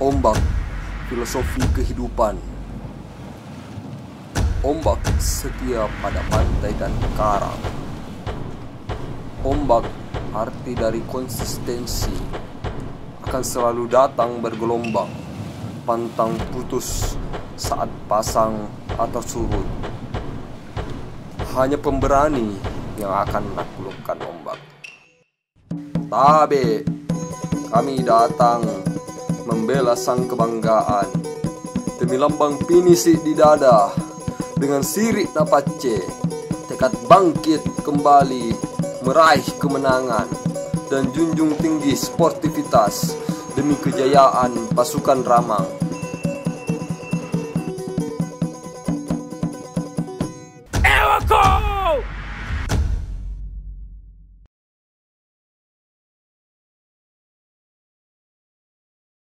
Ombak, filosofi kehidupan. Ombak setia pada pantai dan karang. Ombak, arti dari konsistensi, akan selalu datang bergelombang, pantang putus saat pasang atau surut. Hanya pemberani yang akan menaklukkan ombak. Tabe, kami datang membela sang kebanggaan demi lambang pinisi di dada. Dengan sirik napace, tekad bangkit kembali, meraih kemenangan dan junjung tinggi sportivitas demi kejayaan pasukan Ramang.